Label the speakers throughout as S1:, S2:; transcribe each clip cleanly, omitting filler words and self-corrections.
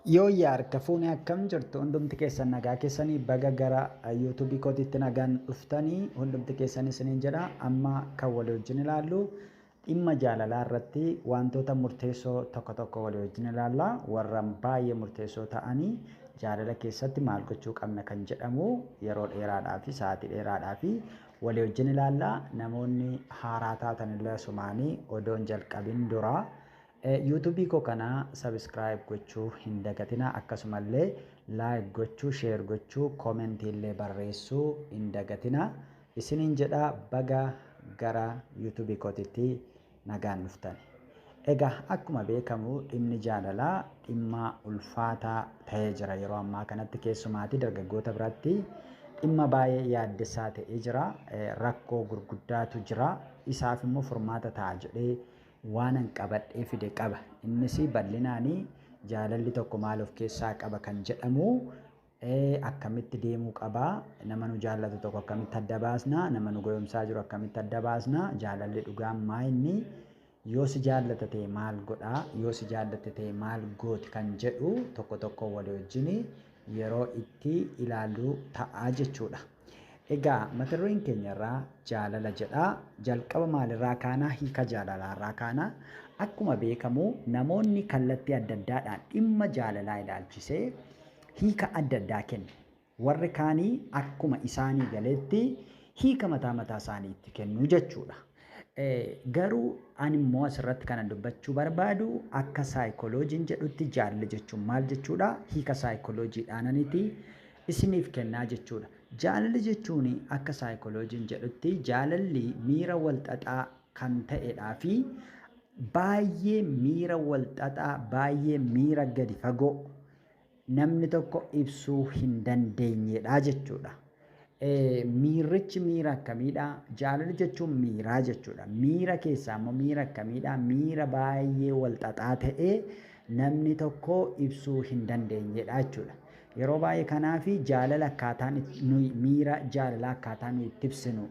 S1: Yoo harka fuunee akkam jirtu hundumti keessan nagaa keessanii baga gara YouTube kootiitti nagaan dhuftanii hundumti keessan isiniin jedha. Amma kan walii wajjin ilaallu dhimma jaalalaa irratti wantoota murteessoo tokko walii wajjin ilaalla. Warra baay'ee murteessoo ta'anii jaalala keessatti maal gochuu qabna kan jedhamu yeroo dheeraadhaa fi sa'aatii dheeraadhaa fi walii wajjin ilaalla. Namoonni haaraa taatan illee sumaanii odoon jalqabin dura YouTube koo kana subscribe gochuu hin dagatina, akkasumallee like gochuu, share gochuu, comment illee barreessuu hin dagatina. Isiniin jedha baga gara YouTube kootitti nagaan dhuftan. Egaa akkuma beekamu dhimmi jaalalaa dhimma ulfaataa ta'ee jira yeroo ammaa kanatti, keessumaatti dargaggoota biratti dhimma baay'ee yaaddessaa ta'ee jira. Rakkoo gurguddaatu jira. Isaaf immoo furmaata ta'a jedhee waanan qabadhee fide qaba. Innis bal'inaanii jaalalli tokko maal of keessaa qaba kan jedhamu, akkamitti deemuu qaba, nama nu jaallatu tokko akkamitti adda baasna, nama nu goyomsaa jiru akkamitti adda baasna, jaalalli dhugaan maa inni, yoo si jaallata ta'e maal godhaa, yoo si jaallate ta'e maal gooti kan jedhu tokko walii wajjin yeroo itti ilaallu ta'a jechuudha. Egaa mata dureen keenya irraa jaalala jedha. Jalqaba maalirraa kaana? Hiika jaalalaa kaana. Akkuma beekamu namoonni kallattii adda addaadhaan dhimma jaalalaa ilaalchisee hiika adda addaa kennu. Warri kaanii akkuma isaanii galetti hiika mataa isaaniitti kennu jechuudha. Garuu ani immoo asirratti kana dubbachuu barbaadu akka saayikolojiin jedhutti jaalala jechuun maal jechuudha? Hiika saayikolojiidhaananiiti isiniif kennaa jechuudha. Jaalalli jechuun akka saayikolojiin jedhutti jaalalli miira walxaxaa kan ta'edhaa fi baay'ee miira walxaxaa, baay'ee miira gadi fagoo namni tokko ibsuu hin dandeenyedha jechuudha. Miirrichi miira akkamiidha? Jaalalli jechuun miiraa jechuudha. Miira keessaa immoo miira akkamiidha? Miira baay'ee walxaxaa ta'ee namni tokko ibsuu hin dandeenyedha jechuudha. Yeroo baay'ee kanaaf jaalala akkaataan nuyi miira jaalalaa akkaataan nuyi itti ibsinu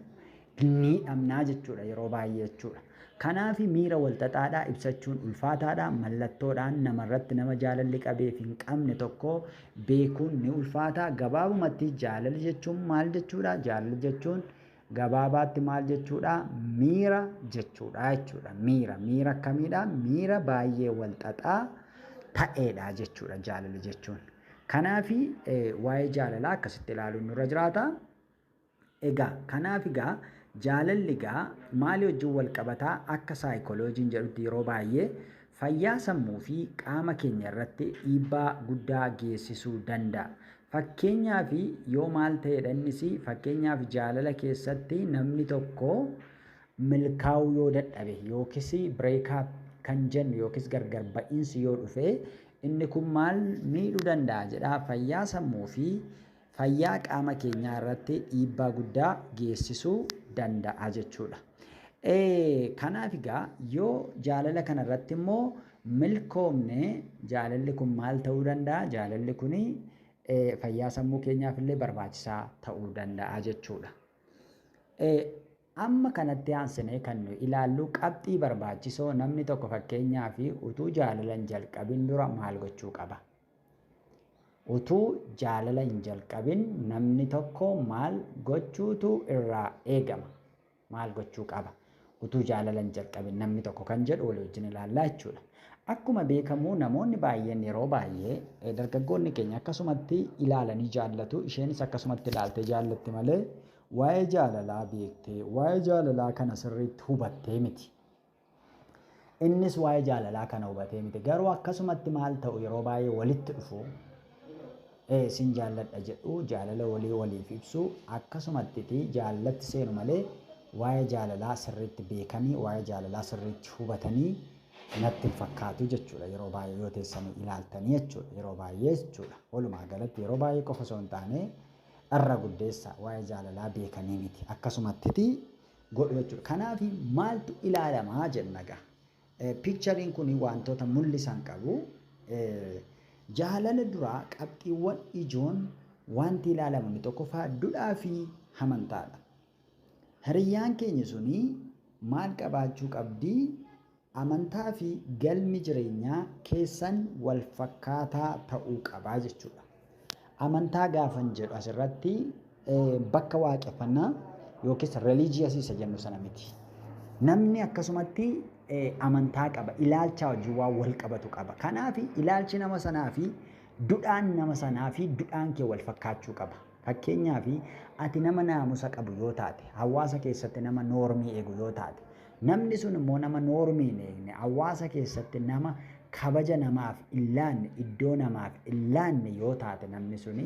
S1: ni dhabnaa jechuudha yeroo baay'ee jechuudha. Kanaaf miira walxaxaadhaa ibsachuun ulfaataadha. Mallattoodhaan namarratti nama jaalalli qabeef hin qabne tokko beekuun ni ulfaata. Gabaabumatti jaalala jechuun maal jechuudha? Jaalala jechuun gabaabaatti maal jechuudha? Miira jechuudha jechuudha. Miira akkamiidha? Miira baay'ee walxaxaa ta'edha jechuudha jaalala jechuun. Kanaaf waa'ee jaalalaa akkasitti ilaaluun nurra jiraata. Kanaaf jaalalli maalii wajjin wal qabataa? Akka saayikolojiin jedhutti yeroo baay'ee fayyaa sammuu fi qaama keenya irratti dhiibbaa guddaa geessisuu danda'a. Fakkeenyaaf yoo maal ta'edha innis, fakkeenyaaf jaalala keessatti namni tokko milkaa'uu yoo dadhabe yookiis bireekaap kan jennu yookiis gargar ba'iinsi yoo dhufe inni kun maal miidhuu danda'a jedha? Fayyaa sammuu fi fayyaa qaama keenyaa irratti dhiibbaa guddaa geessisuu danda'a jechuudha. Kanaaf yoo jaalala kana irratti immoo milkoomne jaalalli kun maal ta'uu danda'a? Jaalalli kun fayyaa sammuu keenyaaf illee barbaachisaa ta'uu danda'a jechuudha. Amma kanatti aansinee kan nu ilaallu qabxii barbaachisoo namni tokko fakkeenyaaf utuu jaalala hin jalqabin dura maal gochuu qaba? Utuu jaalala hin jalqabin namni tokko maal gochuutu irraa eegama? Maal gochuu qaba? Utuu jaalala hin jalqabin namni tokko kan jedhu walii wajjin ilaallaa jechuudha. Akkuma beekamu namoonni baay'een yeroo baay'ee dargaggoonni keenya akkasumatti ilaalanii jaallatu. Isheenis akkasumatti ilaaltee jaallatti malee waa'ee jaalalaa beektee waa'ee jaalalaa kana sirriitti hubattee miti. Innis waa'ee jaalalaa kana hubatee miti. Garuu akkasumatti maal ta'u yeroo baay'ee walitti dhufu, sin jaalladha jedhu, jaalala waliif ibsu, akkasumatti jaalallatti seenu malee waa'ee jaalalaa sirriitti beekanii waa'ee jaalalaa sirriitti hubatanii natti hin fakkaatu jechuudha. Yeroo baay'ee yoo teessanii ilaaltanii jechuudha. Yeroo baay'ee jechuudha. Walumaa galatti yeroo baay'ee qofa osoo hin taane irra guddeessa waa'ee jaalalaa beekanii miti. Akkasumatti godhu jechuudha. Kanaaf maaltu ilaalamaa jenna gaa? Piikchariin kun wantoota mul'isan qabu. Jaalala duraa qabxiiwwan ijoon wanti ilaalamu inni tokkoffaa duudhaa fi amantaadha. Hiriyyaan keenya suni maal qabaachuu qabdi? amantaa fi galmi jireenyaa keessan wal fakkaataa ta'uu qabaa jechuudha. Amantaa gaafan jedhu asirratti bakka waaqeffannaa yookiis religious isa jennu sana miti. Namni akkasumatti amantaa qaba, ilaalcha wajjin waan wal qabatu qaba. Kanaaf ilaalchi nama sanaa fi duudhaan nama sanaa fi duudhaan kee wal fakkaachuu qaba. Fakkeenyaaf ati nama naamusa qabu yoo taate, hawaasa keessatti nama noormii eegu yoo taate, namni sun immoo nama noormii hin eegne, hawaasa keessatti nama kabaja namaaf illaanne, iddoo namaaf illaanne yoo taate namni suni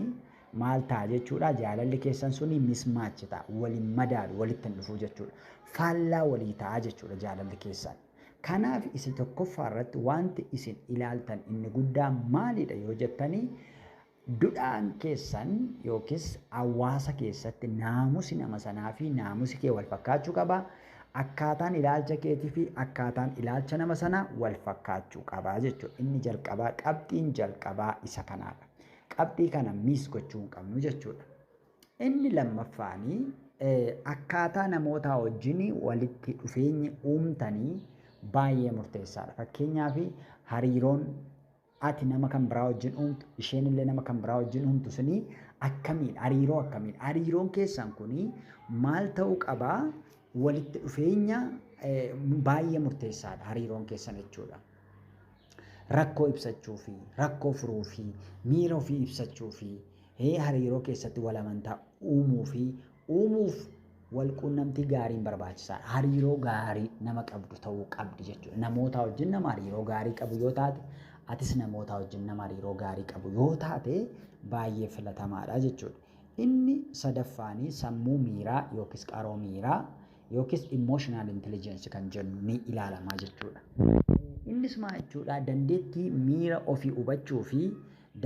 S1: maal ta'a jechuudha. Jaalalli keessan suni mismaachi ta'a, waliin madaalu, walitti hin dhufu jechuudha. Faallaa walii ta'a jechuudha jaalalli keessan. Kanaaf isin tokkoffaa irratti wanti isin ilaaltan inni guddaan maalidha yoo jettanii, duudhaan keessan yookiis hawaasa keessatti naamusi nama sanaa fi naamusi kee wal fakkaachuu qaba. Akkaataan ilaalcha keetii fi akkaataan ilaalcha nama sanaa wal fakkaachuu qaba jechuudha. Inni jalqabaa, qabxiin jalqabaa isa kanaadha. Qabxii kana miis gochuu hin qabnu jechuudha. Inni lammaffaanii akkaataa namootaa wajjin walitti dhufeenyi uumtanii baay'ee murteessaadha. Fakkeenyaaf hariiroon ati nama kan biraa wajjin uumtu, isheen illee nama kan biraa wajjin uumtu suni akkamiin, hariiroo akkamiin, hariiroon keessan kuni maal ta'uu qabaa? Walitti dhufeenya baay'ee murteessaadha hariiroon keessan jechuudha. Rakkoo ibsachuu fi rakkoo furuu fi miira ofii ibsachuu fi hariiroo keessatti wal amantaa uumuuf wal quunnamtii gaariin barbaachisaadha. Hariiroo gaarii nama qabdu ta'uu qabdi jechuudha. Namoota wajjin nama hariiroo gaarii qabu yoo taate, atis namoota wajjin nama hariiroo gaarii qabu yoo taate baay'ee filatamaadha jechuudha. Inni sadaffaanii sammuu miiraa yookiis qaroo miiraa yookiis emotional intelligence kan jennu ni ilaalamaa jechuudha. Innis maal jechuudha? Dandeettii miira ofii hubachuu fi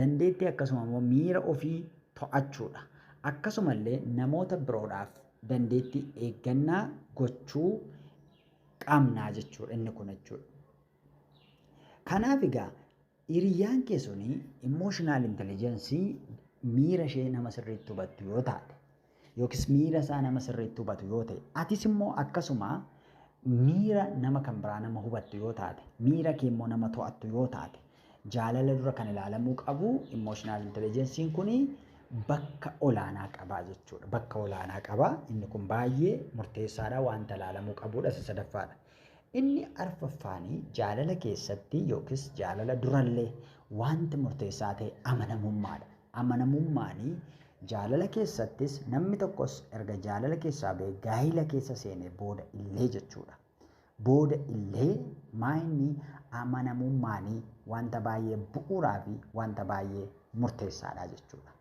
S1: dandeettii akkasuma immoo miira ofii to'achuudha. Akkasumallee namoota biroodhaaf dandeettii eeggannaa gochuu qabnaa jechuudha inni kun jechuudha. Kanaaf egaa hiriyyaan keessanii emotional intelligence miira ishee nama sirriitti hubattu yoo taate yookiis miira isaa nama sirriitti hubatu yoo ta'e, atis immoo akkasuma miira nama kan biraa nama hubattu yoo taate, miira kee immoo nama to'attu yoo taate, jaalala dura kan ilaalamuu qabu emotional intelligence'n kuni bakka olaanaa qabaa jechuudha. Bakka olaanaa qabaa. Inni kun baay'ee murteessaadha, wanta ilaalamuu qabudha. Isa sadaffaadha. Inni arfaffaanii jaalala keessatti yookiis jaalala durallee wanti murteessaa ta'e amanamummaadha. Amanamummaanii jaalala keessattis namni tokkos erga jaalala keessaa ba'ee gaa'ila keessa seenee booda illee jechuudha. Booda illee maayinni amanamummaanii wanta baay'ee bu'uuraa fi wanta baay'ee murteessaadha jechuudha.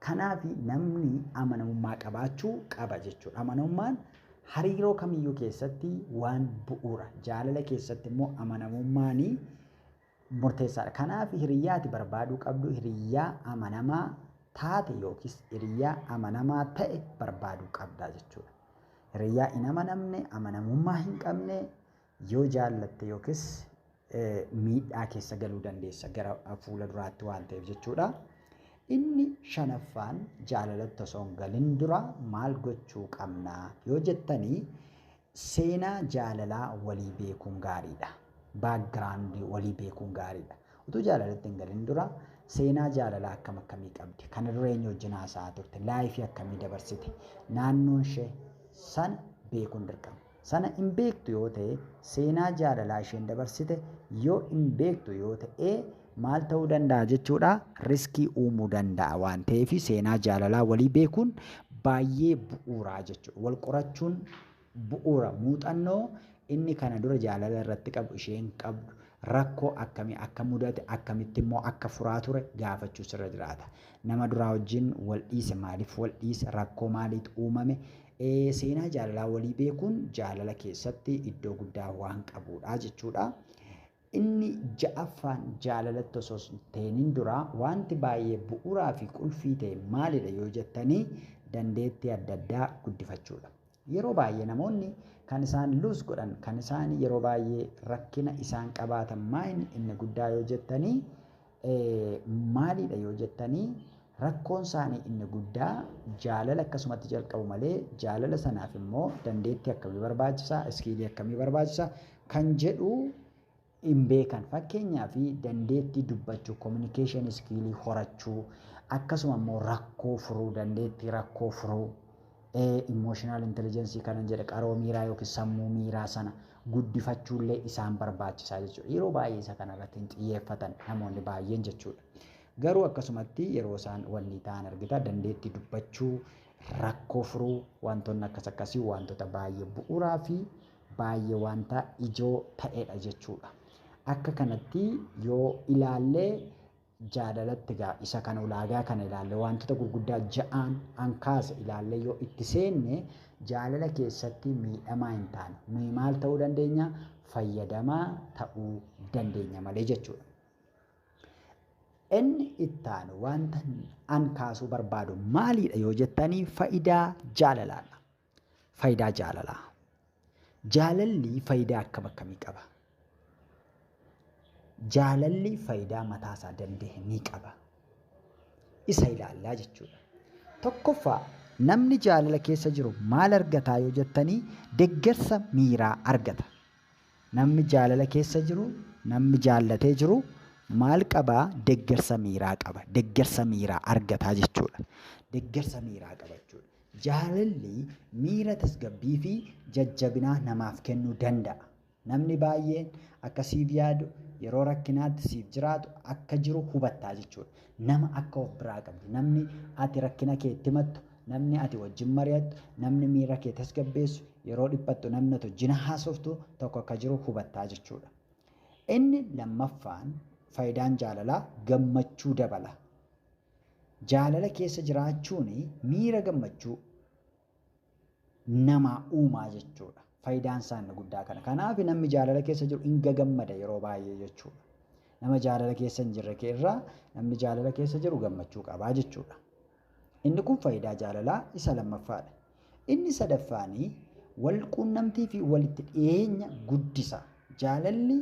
S1: Kanaaf namni amanamummaa qabaachuu qaba jechuudha. Amanamummaan hariiroo kamiyyuu keessatti waan bu'uura. Jaalala keessatti immoo amanamummaanii murteessaadha. Kanaaf hiriyyaa ati barbaaduu qabdu hiriyyaa amanamaa taate yookiis hiriyyaa amanamaa ta'e barbaaduu qabda jechuudha. Hiriyyaa hin amanamne, amanamummaa hin qabne yoo jaallatte yookiis miidhaa keessa galuu dandeessa gara fuula duraatti waan ta'eef jechuudha. Inni shanaffaan jaalalatti osoo hin galin dura maal gochuu qabna yoo jettanii, seenaa jaalalaa walii beekuun gaariidha. Baakgiraawundii walii beekuun gaariidha. Utuu jaalalatti hin galin dura seenaa jaalalaa akkam akkamii qabdi? Kana dura eenyu wajjin haasa'aa turte? Laayifii akkamii dabarsite? Naannoon ishee sana beekuun dirqama. Sana hin beektu yoo ta'e seenaa jaalalaa isheen dabarsite yoo hin beektu yoo ta'e maal ta'uu danda'a jechuudha? Riskii uumuu danda'a waan ta'eef seenaa jaalalaa walii beekuun baay'ee bu'uuraa jechuudha. Wal qorachuun bu'uura. Muuxannoo inni kana dura jaalala irratti qabu isheen qabdu rakkoo akkamii akka mudate akkamitti immoo akka furaa ture gaafachuu sirra jiraata. Nama duraa wajjin wal dhiise maaliif wal dhiise? Rakkoo maaliitu uumame? Seenaa jaalalaa walii beekuun jaalala keessatti iddoo guddaa waan qabudha jechuudha. Inni ja'affaan jaalalatti osoo hin dura wanti baay'ee bu'uuraa fi qulfii ta'e maalidha yoo jettanii, dandeettii adda addaa guddifachuudha. Yeroo baay'ee namoonni kan isaan luus godhan, kan isaan yeroo baay'ee rakkina isaan qabaatan maayini inni guddaa yoo jettanii, maalidha yoo jettanii, rakkoon isaanii inni guddaa jaalala akkasumatti jalqabu malee jaalala sanaaf immoo dandeettii akkamii barbaachisaa, iskiilii akkamii barbaachisaa kan jedhu hin beekan. Fakkeenyaaf dandeettii dubbachuu, communication skill horachuu, akkasuma immoo rakkoo furuu, dandeettii rakkoo furuu, emotional intelligence kanan jedhe qaroo miiraa yookiin sammuu miiraa sana guddifachuullee isaan barbaachisaa jechuudha. Yeroo baay'ee isa kanarratti hin xiyyeeffatan namoonni baay'een jechuudha. Garuu akkasumatti yeroo isaan wanni ta'an argita dandeettii dubbachuu, rakkoo furuu, wantoonni akkas akkasii wantoota baay'ee bu'uuraa fi baay'ee wanta ijoo ta'edha jechuudha. Akka kanatti yoo ilaallee jaalalatti isa kana ulaagaa kana ilaalle wantoota gurguddaa ja'aan ankaasa ilaalle yoo itti seenne jaalala keessatti miidhamaa hin taane nuyi maal ta'uu dandeenya fayyadamaa ta'uu dandeenya malee jechuudha. Inni ittaanu wanta ankaasuu barbaadu maalidha yoo jettanii faayidaa jaalalaadha. Faayidaa jaalalaa. Jaalalli faayidaa akkam akkamii qaba? Jaalalli faayidaa mataasaa danda'e ni qaba. Isa ilaallaa jechuudha. Tokkoffaa namni jaalala keessa jiru maal argataa yoo jettanii deeggarsa miiraa argata. Namni jaalala keessa jiru, namni jaallatee jiru maal qabaa? Deeggarsa miiraa qaba. Deeggarsa miiraa argataa jechuudha. Deeggarsa miiraa qaba jechuudha. Jaalalli miira tasgabbii fi jajjabinaa namaaf kennuu danda'a. Namni baay'een akkasiif yaadu yeroo rakkinaatti siif jiraatu akka jiru hubattaa jechuudha. Nama akka of biraa qabdu, namni ati rakkina kee itti himattu, namni ati wajjin mari'attu, namni miira kee tasgabbeessu, yeroo dhiphattu namni ati wajjin haasoftu tokko akka jiru hubattaa jechuudha. Inni lammaffaan faayidaan jaalalaa gammachuu dabala. Jaalala keessa jiraachuun miira gammachuu namaa uumaa jechuudha. Faayidaan isaa inni guddaa kana. Kanaaf namni jaalala keessa jiru hin gammada yeroo baay'ee jechuudha. Nama jaalala keessa hin jirre irraa namni jaalala keessa jiru gammachuu qabaa jechuudha. Inni kun faayidaa jaalalaa isa lammaffaadha. Inni sadaffaanii wal quunnamtii fi walitti dhiyeenya guddisa. Jaalalli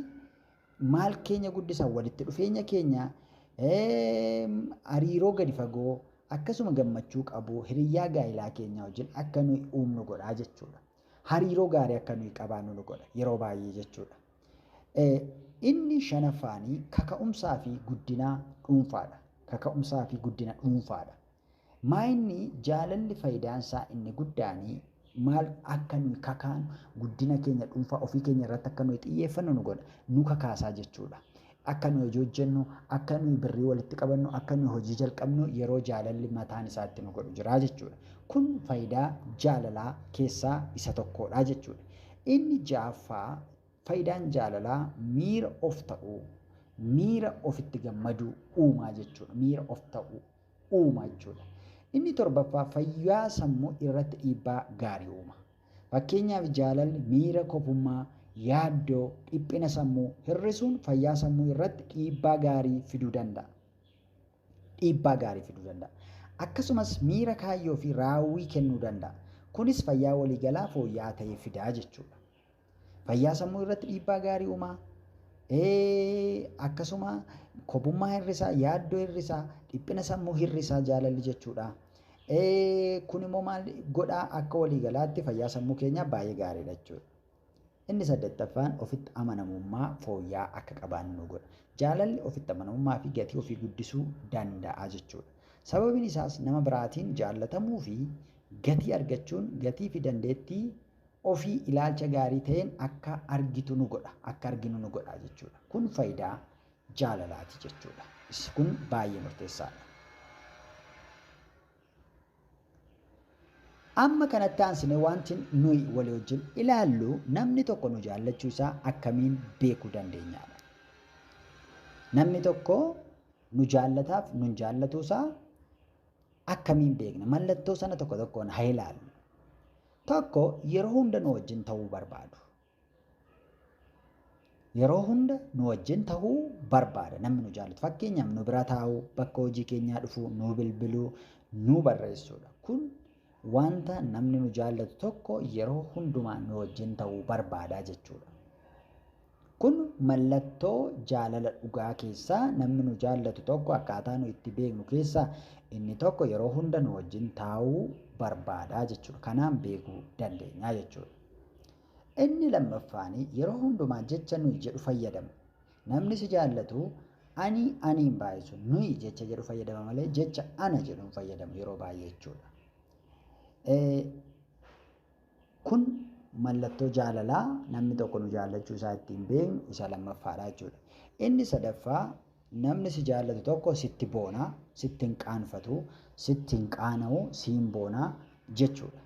S1: maal keenya guddisa? Walitti dhufeenya keenya hariiroo gadi fagoo akkasuma gammachuu qabu hiriyyaa gaa'ilaa keenya wajjin akka nuyi uumnu godhaa jechuudha. Hariiroo gaarii akka nuyi qabaannu nu godha yeroo baay'ee jechuudha. Inni shanaffaanii kaka'umsaa fi guddina dhuunfaadha. Kaka'umsaa fi guddina dhuunfaadha. Maayinni jaalalli faayidaan isaa inni guddaanii maal akka nuyi kakaanu guddina keenya dhuunfaa ofii keenya irratti akka nuyi xiyyeeffannu nu godha. Nu kakaasaa jechuudha. Akka nuyi hojii hojjennu, akka nuyi birrii walitti qabannu, akka nuyi hojii jalqabnu yeroo jaalalli mataan isaatti nu godhu jira jechuudha. Kun faayidaa jaalalaa keessaa isa tokkodha jechuudha. Inni ja'affaa faayidaan jaalalaa miira of ta'uu, miira ofitti gammaduu uumaa jechuudha. Miira of ta'uu uumaa jechuudha. Inni torbaffaa fayyaa sammuu irratti dhiibbaa gaarii uuma. Fakkeenyaaf jaalalli miira kofummaa, yaaddoo, dhiphina sammuu hir'isuun fayyaa sammuu irratti dhiibbaa gaarii fiduu danda'a. Dhiibbaa gaarii fiduu danda'a. Akkasumas miira kaayyoo fi raawwii kennuu danda'a. Kunis fayyaa waliigalaa fooyya'aa ta'ee fidaa jechuudha. Fayyaa sammuu irratti dhiibbaa gaarii uumaa. Akkasuma kofummaa hir'isaa, yaaddoo hir'isaa, dhiphina sammuu hir'isaa jaalalli jechuudha. Kun immoo maal godhaa? Akka waliigalaatti fayyaa sammuu keenyaa baay'ee gaariidha jechuudha. Inni saddeettaffaan ofitti amanamummaa fooyya'aa akka qabaannu nu godha. Jaalalli ofitti amanamummaa fi gatii ofii guddisuu danda'a jechuudha. Sababiin isaas nama biraatiin jaallatamuu fi gatii argachuun gatii fi dandeettii ofii ilaalcha gaarii ta'een akka argitu nu godha. Akka arginu nu godha jechuudha. Kun faayidaa jaalalaati jechuudha. Kun baay'ee murteessaadha. Amma kanatti aansine wanti nuyi walii wajjin ilaallu namni tokko nu jaallachuu isaa akkamiin beekuu dandeenyaadha. Namni tokko nu jaallataaf nu jaallatu isaa akkamiin beekna? Mallattoo sana tokko tokkoon haa ilaallu. Tokko yeroo hunda nu wajjin ta'uu barbaadu. Yeroo hunda nu wajjin ta'uu barbaada namni nu jaallatu. Fakkeenyaaf nu bira taa'uu, bakka hojii keenyaa dhufuu, nu bilbiluu, nu barreessuudha. Kun wanta namni nu jaallatu tokko yeroo hundumaa nu wajjin ta'uu barbaadaa jechuudha. Kun mallattoo jaalala dhugaa keessaa namni nu jaallatu tokko akkaataa nu itti beeknu keessaa inni tokko yeroo hunda nu wajjin ta'uu barbaadaa jechuudha. Kanaan beekuu dandeenya jechuudha. Inni lammaffaanii yeroo hundumaa jecha nuyi jedhu fayyadamu. Namni si jaallatu aniin baay'isu nuyi jecha jedhu fayyadama malee jecha ana jedhu hin fayyadamu yeroo baay'ee jechuudha. Kun mallattoo jaalalaa namni tokko nu jaallachuu isaa ittiin beeknu isa lammaffaadha jechuudha. Inni sadaffaa namni si jaallatu tokko sitti boonaa, sitti hin qaanfatu, sitti hin qaana'u, siin boonaa jechuudha.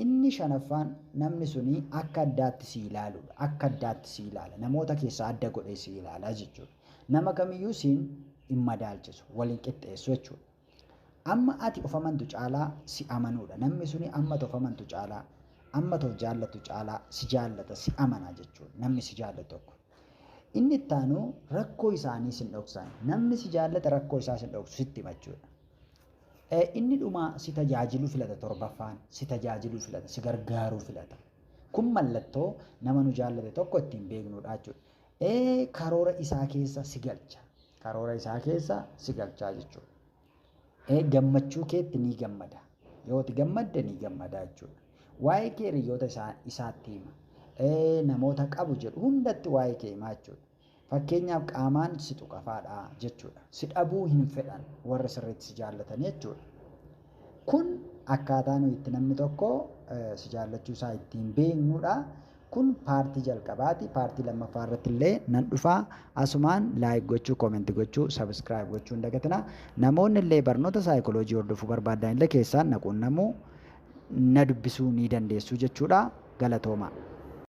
S1: Inni shanaffaan namni suni akka addaatti si ilaaludha. Akka addaatti si ilaala. Namoota keessaa adda godhee si ilaala jechuudha. Nama kamiyyuu siin hin madaalchisu, waliin qixxeessu jechuudha. Amma ati of amantu caalaa si amanuudha. Namni suni amma of amantu caalaa, amma of jaallatu caalaa si jaallata, si amana jechuudha. Namni si jaallatu tokko. Inni itti aanu rakkoo isaanii sin dhoksan. Namni si jaallata rakkoo isaa sin dhoksu sitti hima jechuudha. Inni dhuma si tajaajiluu filata torbaffaan, si tajaajiluu filata, si gargaaruu filata. Kun mallattoo nama nu jaallate tokko ittiin beeknudha jechuudha. Karoora isaa keessa si galcha. Karoora isaa keessa si galchaa jechuudha. Gammachuu keetti ni gammada. Yoo itti gammadde ni gammada jechuudha. Waa'ee kee hiriyoota isaatti hima. Namoota qabu jedhu hundatti waa'ee kee himaa jechuudha. Fakkeenyaaf qaamaan si tuqafaadha jechuudha. Si dhabuu hin fedhan warra sirriitti si jaallatan jechuudha. Kun akkaataa nuyi itti namni tokko si jaallachuu isaa ittiin beeknudha. Kun paartii jalqabaati. Paartii lammaffaa irratti illee nan dhufaa. Asumaan laayik gochuu, koomentii gochuu, sabiskiraayib gochuu hin dagatina. Namoonni illee barnoota saayikooloojii hordofuu barbaadan illee keessaan naquunnamuu na dubbisuu ni dandeessu jechuudha. Galatoomaa.